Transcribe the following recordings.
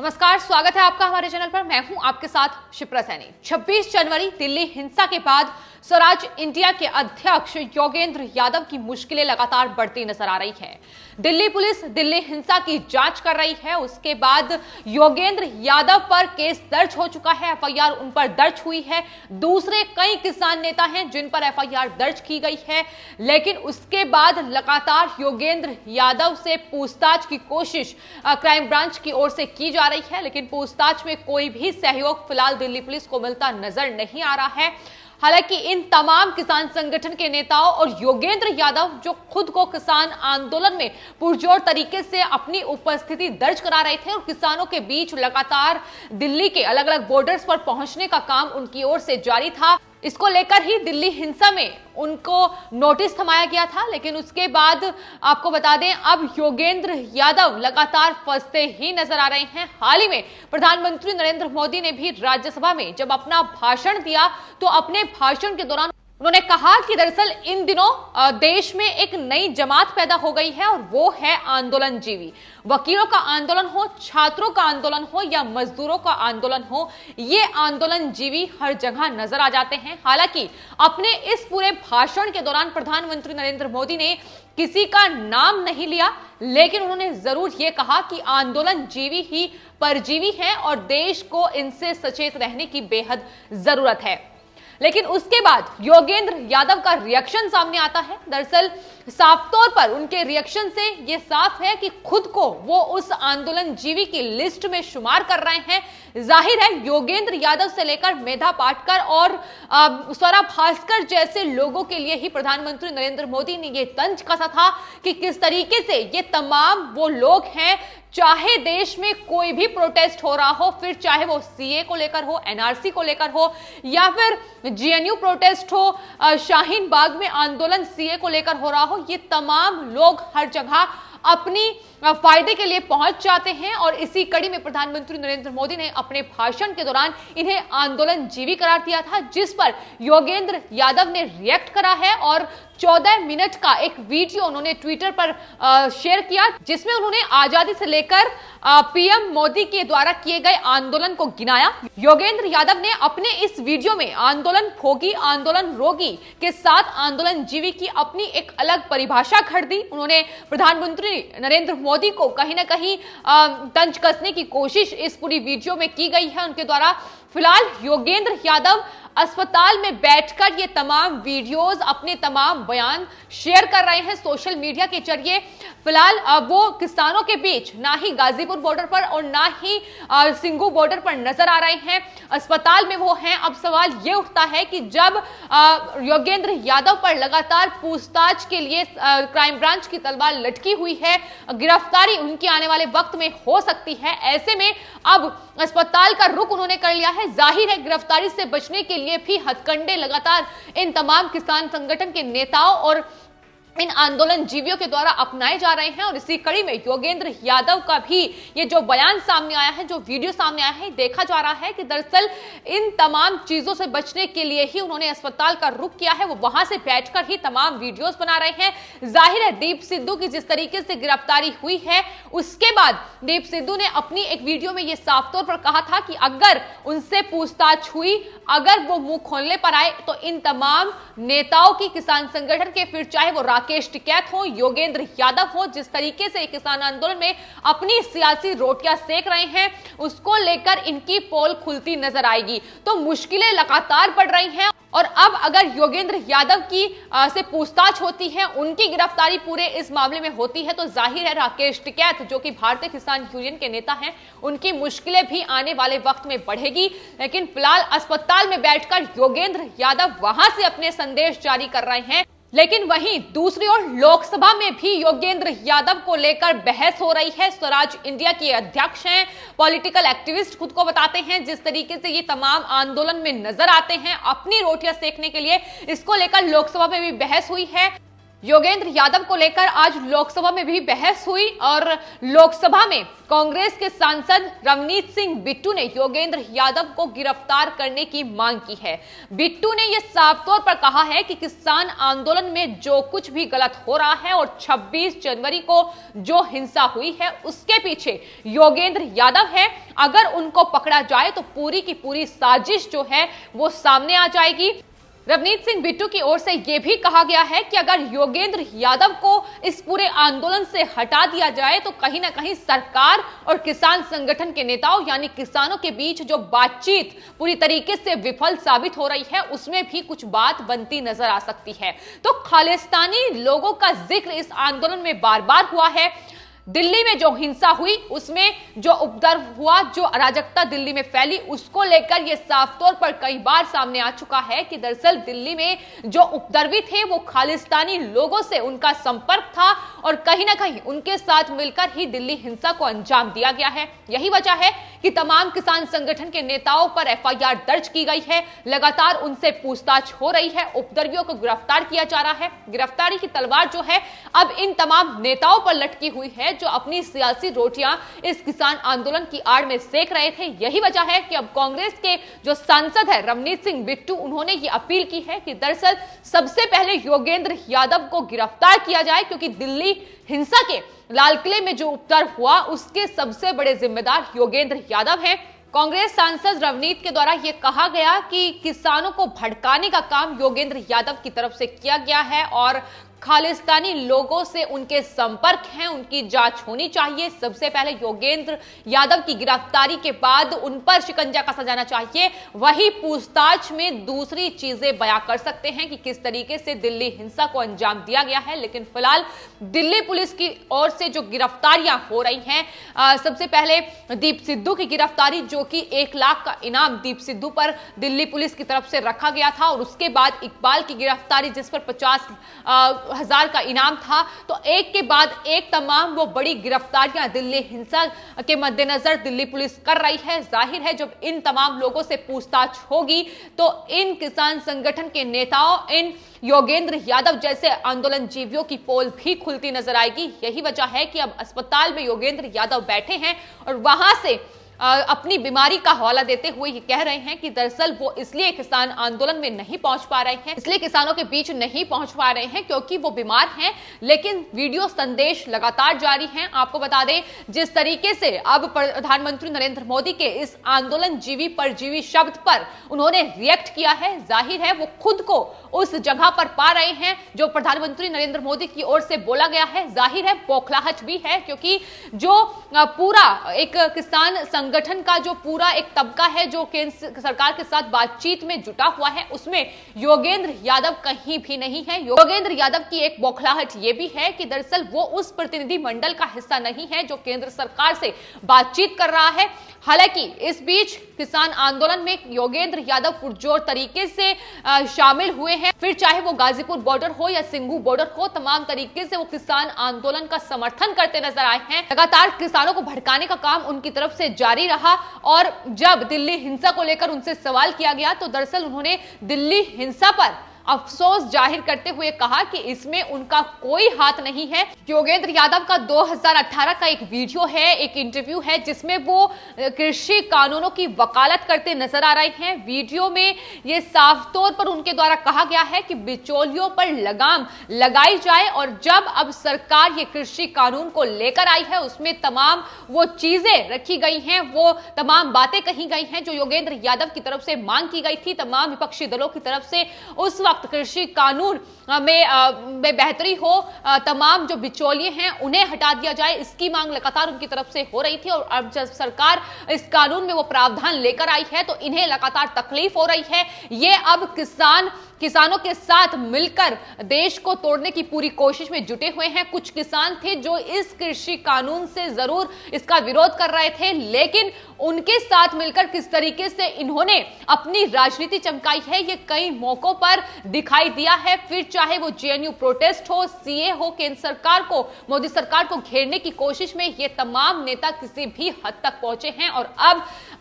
नमस्कार, स्वागत है आपका हमारे चैनल पर। मैं हूं आपके साथ शिप्रा सैनी। 26 जनवरी दिल्ली हिंसा के बाद स्वराज इंडिया के अध्यक्ष योगेंद्र यादव की मुश्किलें लगातार बढ़ती नजर आ रही है। दिल्ली पुलिस दिल्ली हिंसा की जांच कर रही है। उसके बाद योगेंद्र यादव पर केस दर्ज हो चुका है, एफआईआर उन पर दर्ज हुई है। दूसरे कई किसान नेता हैं जिन पर एफआईआर दर्ज की गई है, लेकिन उसके बाद लगातार योगेंद्र यादव से पूछताछ की कोशिश क्राइम ब्रांच की ओर से की जा रही है, लेकिन पूछताछ में कोई भी सहयोग फिलहाल दिल्ली पुलिस को मिलता नजर नहीं आ रहा है। हालांकि इन तमाम किसान संगठन के नेताओं और योगेंद्र यादव, जो खुद को किसान आंदोलन में पुरजोर तरीके से अपनी उपस्थिति दर्ज करा रहे थे और किसानों के बीच लगातार दिल्ली के अलग अलग बॉर्डर्स पर पहुंचने का काम उनकी ओर से जारी था, इसको लेकर ही दिल्ली हिंसा में उनको नोटिस थमाया गया था। लेकिन उसके बाद आपको बता दें, अब योगेंद्र यादव लगातार फंसते ही नजर आ रहे हैं। हाल ही में प्रधानमंत्री नरेंद्र मोदी ने भी राज्यसभा में जब अपना भाषण दिया तो अपने भाषण के दौरान उन्होंने कहा कि दरअसल इन दिनों देश में एक नई जमात पैदा हो गई है और वो है आंदोलन जीवी। वकीलों का आंदोलन हो, छात्रों का आंदोलन हो या मजदूरों का आंदोलन हो, ये आंदोलन जीवी हर जगह नजर आ जाते हैं। हालांकि अपने इस पूरे भाषण के दौरान प्रधानमंत्री नरेंद्र मोदी ने किसी का नाम नहीं लिया, लेकिन उन्होंने जरूर यह कहा कि आंदोलन जीवी ही परजीवी है और देश को इनसे सचेत रहने की बेहद जरूरत है। लेकिन उसके बाद योगेंद्र यादव का रिएक्शन सामने आता है। दरअसल साफ तौर पर उनके रिएक्शन से यह साफ है कि खुद को वो उस आंदोलन जीवी की लिस्ट में शुमार कर रहे हैं। जाहिर है योगेंद्र यादव से लेकर मेधा पाटकर और स्वरा भास्कर जैसे लोगों के लिए ही प्रधानमंत्री नरेंद्र मोदी ने यह तंज कसा था कि किस तरीके से ये तमाम वो लोग हैं, चाहे देश में कोई भी प्रोटेस्ट हो रहा हो, फिर चाहे वो सीए को लेकर हो, एनआरसी को लेकर हो या फिर जेएनयू प्रोटेस्ट हो, शाहीन बाग में आंदोलन सीए को लेकर हो रहा हो, ये तमाम लोग हर जगह अपनी फायदे के लिए पहुंच जाते हैं। और इसी कड़ी में प्रधानमंत्री नरेंद्र मोदी ने अपने भाषण के दौरान इन्हें आंदोलन जीवी करार दिया था, जिस पर योगेंद्र यादव ने रिएक्ट करा है और 14 मिनट का एक वीडियो उन्होंने ट्विटर पर शेयर किया, जिसमें उन्होंने आजादी से लेकर पीएम मोदी के द्वारा किए गए आंदोलन को गिनाया। योगेंद्र यादव ने अपने इस वीडियो में आंदोलन भोगी, आंदोलन रोगी के साथ आंदोलन जीवी की अपनी एक अलग परिभाषा खड़ दी। उन्होंने प्रधानमंत्री नरेंद्र मोदी को कहीं ना कहीं तंज कसने की कोशिश इस पूरी वीडियो में की गई है उनके द्वारा। फिलहाल योगेंद्र यादव अस्पताल में बैठकर ये तमाम वीडियोस, अपने तमाम बयान शेयर कर रहे हैं सोशल मीडिया के जरिए। फिलहाल वो किसानों के बीच ना ही गाजीपुर बॉर्डर पर और ना ही सिंगू बॉर्डर पर नजर आ रहे हैं, अस्पताल में वो हैं। अब सवाल ये उठता है कि जब योगेंद्र यादव पर लगातार पूछताछ के लिए क्राइम ब्रांच की तलवार लटकी हुई है, गिरफ्तारी उनकी आने वाले वक्त में हो सकती है, ऐसे में अब अस्पताल का रुख उन्होंने कर लिया है। जाहिर है गिरफ्तारी से बचने के लिए भी हथकंडे लगातार इन तमाम किसान संगठन के नेताओं और इन आंदोलन जीवियों के द्वारा अपनाए जा रहे हैं। और इसी कड़ी में योगेंद्र यादव का भी ये जो बयान सामने आया है, जो वीडियो सामने आया है, देखा जा रहा है कि दरअसल इन तमाम चीजों से बचने के लिए ही उन्होंने अस्पताल का रुख किया है। वो वहां से बैठकर ही तमाम वीडियोस बना रहे हैं। जाहिर है दीप सिद्धू की जिस तरीके से गिरफ्तारी हुई है, उसके बाद दीप सिद्धू ने अपनी एक वीडियो में यह साफ तौर पर कहा था कि अगर उनसे पूछताछ हुई, अगर वो मुंह खोलने पर आए तो इन तमाम नेताओं की, किसान संगठन के, फिर चाहे वो राकेश टिकैत हो, योगेंद्र यादव हो, जिस तरीके से किसान आंदोलन में अपनी सियासी रोटियां सेक रहे हैं, उसको लेकर इनकी पोल खुलती नजर आएगी। तो मुश्किलें लगातार बढ़ रही हैं और अब अगर योगेंद्र यादव की से पूछताछ होती है, उनकी गिरफ्तारी पूरे इस मामले में होती है, तो जाहिर है राकेश टिकैत, जो कि भारतीय किसान यूनियन के नेता हैं, उनकी मुश्किलें भी आने वाले वक्त में बढ़ेगी। लेकिन फिलहाल अस्पताल में बैठकर योगेंद्र यादव वहां से अपने संदेश जारी कर रहे हैं। लेकिन वहीं दूसरी ओर लोकसभा में भी योगेंद्र यादव को लेकर बहस हो रही है। स्वराज इंडिया के अध्यक्ष हैं, पॉलिटिकल एक्टिविस्ट खुद को बताते हैं, जिस तरीके से ये तमाम आंदोलन में नजर आते हैं अपनी रोटियां सेकने के लिए, इसको लेकर लोकसभा में भी बहस हुई है। योगेंद्र यादव को लेकर आज लोकसभा में भी बहस हुई और लोकसभा में कांग्रेस के सांसद रवनीत सिंह बिट्टू ने योगेंद्र यादव को गिरफ्तार करने की मांग की है। बिट्टू ने यह साफ तौर पर कहा है कि किसान आंदोलन में जो कुछ भी गलत हो रहा है और 26 जनवरी को जो हिंसा हुई है उसके पीछे योगेंद्र यादव है। अगर उनको पकड़ा जाए तो पूरी की पूरी साजिश जो है वो सामने आ जाएगी। रवनीत सिंह बिट्टू की ओर से यह भी कहा गया है कि अगर योगेंद्र यादव को इस पूरे आंदोलन से हटा दिया जाए तो कहीं ना कहीं सरकार और किसान संगठन के नेताओं यानी किसानों के बीच जो बातचीत पूरी तरीके से विफल साबित हो रही है उसमें भी कुछ बात बनती नजर आ सकती है। तो खालिस्तानी लोगों का जिक्र इस आंदोलन में बार बार हुआ है। दिल्ली में जो हिंसा हुई उसमें जो उपद्रव हुआ, जो अराजकता दिल्ली में फैली, उसको लेकर यह साफ तौर पर कई बार सामने आ चुका है कि दरअसल दिल्ली में जो उपद्रवी थे वो खालिस्तानी लोगों से उनका संपर्क था और कहीं ना कहीं उनके साथ मिलकर ही दिल्ली हिंसा को अंजाम दिया गया है। यही वजह है कि तमाम किसान संगठन के नेताओं पर एफआईआर दर्ज की गई है, लगातार उनसे पूछताछ हो रही है, उपद्रवियों को गिरफ्तार किया जा रहा है। गिरफ्तारी की तलवार जो है अब इन तमाम नेताओं पर लटकी हुई है जो अपनी सियासी रोटियां इस किसान आंदोलन की आड़ में सेक रहे थे। यही वजह है कि अब कांग्रेस के जो सांसद है रवनीत सिंह बिट्टू, उन्होंने ये अपील की है कि दरअसल सबसे पहले योगेंद्र यादव को गिरफ्तार किया जाए क्योंकि दिल्ली हिंसा के लाल किले में जो उपद्रव हुआ उसके सबसे बड़े जिम्मेदार योगेंद्र यादव हैं। कांग्रेस सांसद रवनीत के द्वारा यह कहा गया कि किसानों को भड़काने का काम योगेंद्र यादव की तरफ से किया गया है और खालिस्तानी लोगों से उनके संपर्क हैं, उनकी जांच होनी चाहिए। सबसे पहले योगेंद्र यादव की गिरफ्तारी के बाद उन पर शिकंजा कसा जाना चाहिए, वही पूछताछ में दूसरी चीजें बयां कर सकते हैं कि किस तरीके से दिल्ली हिंसा को अंजाम दिया गया है। लेकिन फिलहाल दिल्ली पुलिस की ओर से जो गिरफ्तारियां हो रही हैं, सबसे पहले दीप सिद्धू की गिरफ्तारी जो कि 1 लाख का इनाम दीप सिद्धू पर दिल्ली पुलिस की तरफ से रखा गया था और उसके बाद इकबाल की गिरफ्तारी जिस पर 50,000 का इनाम था। तो एक के बाद एक तमाम वो बड़ी गिरफ्तारियां दिल्ली हिंसा के मद्देनजर दिल्ली पुलिस कर रही है। जाहिर है जब इन तमाम लोगों से पूछताछ होगी तो इन किसान संगठन के नेताओं, इन योगेंद्र यादव जैसे आंदोलन जीवियों की पोल भी खुलती नजर आएगी। यही वजह है कि अब अस्पताल में योगेंद्र यादव बैठे हैं और वहां से अपनी बीमारी का हवाला देते हुए ये कह रहे हैं कि दरअसल वो इसलिए किसान आंदोलन में नहीं पहुंच पा रहे हैं, इसलिए किसानों के बीच नहीं पहुंच पा रहे हैं क्योंकि वो बीमार हैं। लेकिन वीडियो संदेश लगातार जारी हैं। आपको बता दें जिस तरीके से अब प्रधानमंत्री नरेंद्र मोदी के इस आंदोलन जीवी परजीवी शब्द पर उन्होंने रिएक्ट किया है, जाहिर है वो खुद को उस जगह पर पा रहे हैं जो प्रधानमंत्री नरेंद्र मोदी की ओर से बोला गया है। जाहिर है बौखलाहट भी है क्योंकि जो पूरा एक किसान संगठन का जो पूरा एक तबका है जो केंद्र सरकार के साथ बातचीत में जुटा हुआ है उसमें योगेंद्र यादव कहीं भी नहीं है। योगेंद्र यादव की एक बौखलाहट यह भी है कि दरअसल वो उस प्रतिनिधि मंडल का हिस्सा नहीं है जो केंद्र सरकार से बातचीत कर रहा है। हालांकि इस बीच किसान आंदोलन में योगेंद्र यादव पुरजोर तरीके से शामिल हुए हैं, फिर चाहे वो गाजीपुर बॉर्डर हो या सिंघू बॉर्डर हो, तमाम तरीके से वो किसान आंदोलन का समर्थन करते नजर आए हैं। लगातार किसानों को भड़काने का काम उनकी तरफ से जारी रहा और जब दिल्ली हिंसा को लेकर उनसे सवाल किया गया तो दरअसल उन्होंने दिल्ली हिंसा पर अफसोस जाहिर करते हुए कहा कि इसमें उनका कोई हाथ नहीं है। योगेंद्र यादव का 2018 का एक वीडियो है, एक इंटरव्यू है जिसमें वो कृषि कानूनों की वकालत करते नजर आ रहे हैं। वीडियो में ये साफ तौर पर उनके द्वारा कहा गया है कि बिचौलियों पर लगाम लगाई जाए और जब अब सरकार ये कृषि कानून को लेकर आई है उसमें तमाम वो चीजें रखी गई हैं, वो तमाम बातें कही गई हैं जो योगेंद्र यादव की तरफ से मांग की गई थी, तमाम विपक्षी दलों की तरफ से उस वक्त कृषि कानून में बेहतरी हो, तमाम जो बिचौलिए हैं उन्हें हटा दिया जाए, इसकी मांग लगातार उनकी तरफ से हो रही थी। और अब जब सरकार इस कानून में वो प्रावधान लेकर आई है तो इन्हें लगातार तकलीफ हो रही है। ये अब किसानों के साथ मिलकर देश को तोड़ने की पूरी कोशिश में जुटे हुए हैं। कुछ किसान थे जो इस कृषि कानून से जरूर इसका विरोध कर रहे थे लेकिन उनके साथ मिलकर किस तरीके से इन्होंने अपनी राजनीति चमकाई है, ये कई मौकों पर दिखाई दिया है। फिर चाहे वो जेएनयू प्रोटेस्ट हो, सीए हो, केंद्र सरकार को, मोदी सरकार को घेरने की कोशिश में ये तमाम नेता किसी भी हद तक पहुंचे हैं। और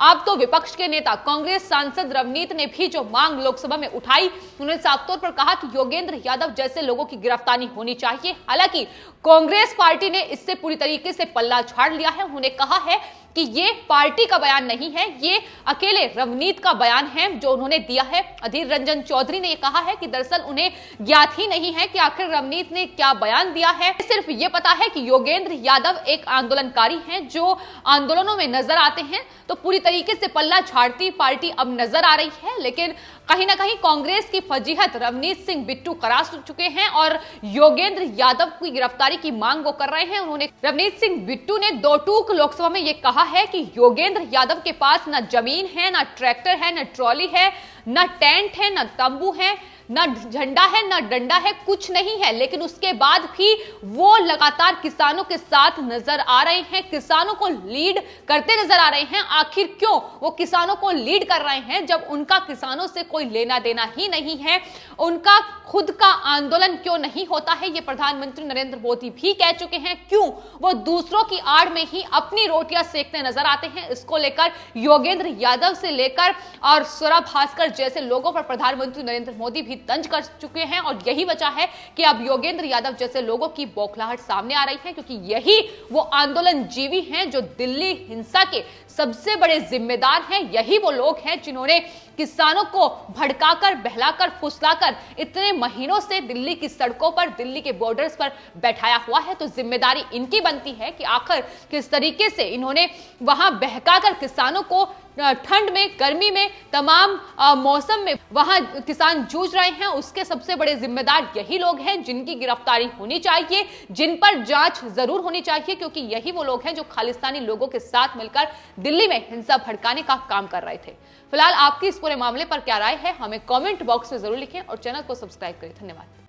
अब तो विपक्ष के नेता कांग्रेस सांसद रवनीत ने भी जो मांग लोकसभा में उठाई, उन्होंने साफ तौर पर कहा कि योगेंद्र यादव जैसे लोगों की गिरफ्तारी होनी चाहिए। हालांकि कांग्रेस पार्टी ने इससे पूरी तरीके से पल्ला झाड़ लिया है। उन्होंने कहा है कि ये पार्टी का बयान नहीं है, ये अकेले रवनीत का बयान है जो उन्होंने दिया है। अधीर रंजन चौधरी ने कहा है कि दरअसल उन्हें ज्ञात ही नहीं है कि आखिर रवनीत ने क्या बयान दिया है। सिर्फ ये पता है कि योगेंद्र यादव एक आंदोलनकारी हैं जो आंदोलनों में नजर आते हैं। तो पूरी तरीके से पल्ला झाड़ती पार्टी अब नजर आ रही है। लेकिन कहीं ना कहीं कांग्रेस की फजीहत रवनीत सिंह बिट्टू करा चुके हैं और योगेंद्र यादव की गिरफ्तारी की मांग वो कर रहे हैं। उन्होंने रवनीत सिंह बिट्टू ने दो टूक लोकसभा में यह कहा है कि योगेंद्र यादव के पास न जमीन है, न ट्रैक्टर है, न ट्रॉली है, न टेंट है, न तंबू है, न झंडा है, न डंडा है, कुछ नहीं है। लेकिन उसके बाद भी वो लगातार किसानों के साथ नजर आ रहे हैं, किसानों को लीड करते नजर आ रहे हैं। आखिर क्यों वो किसानों को लीड कर रहे हैं जब उनका किसानों से कोई लेना देना ही नहीं है? उनका खुद का आंदोलन क्यों नहीं होता है? ये प्रधानमंत्री नरेंद्र मोदी भी कह चुके हैं। क्यों वो दूसरों की आड़ में ही अपनी रोटियां सेकते नजर आते हैं? इसको लेकर योगेंद्र यादव से लेकर और स्वरा भास्कर जैसे लोगों पर प्रधानमंत्री नरेंद्र मोदी भी तंज कर चुके हैं। और यही वजह है कि अब योगेंद्र यादव जैसे लोगों की बौखलाहट सामने आ रही है, क्योंकि यही वो आंदोलन जीवी हैं जो दिल्ली हिंसा के सबसे बड़े जिम्मेदार हैं। यही वो लोग हैं जिन्होंने किसानों को भड़काकर, बहलाकर, फुसलाकर इतने महीनों से दिल्ली की सड़कों पर, दिल्ली के बॉर्डर्स पर बैठाया हुआ है। तो जिम्मेदारी इनकी बनती है कि आखिर किस तरीके से इन्होंने वहां बहकाकर किसानों को ठंड में, गर्मी में, तमाम मौसम में वहां किसान जूझ रहे हैं, उसके सबसे बड़े जिम्मेदार यही लोग हैं जिनकी गिरफ्तारी होनी चाहिए, जिन पर जांच जरूर होनी चाहिए, क्योंकि यही वो लोग हैं जो खालिस्तानी लोगों के साथ मिलकर दिल्ली में हिंसा भड़काने का काम कर रहे थे। फिलहाल आपकी इस पूरे मामले पर क्या राय है, हमें कमेंट बॉक्स में जरूर लिखें और चैनल को सब्सक्राइब करें। धन्यवाद।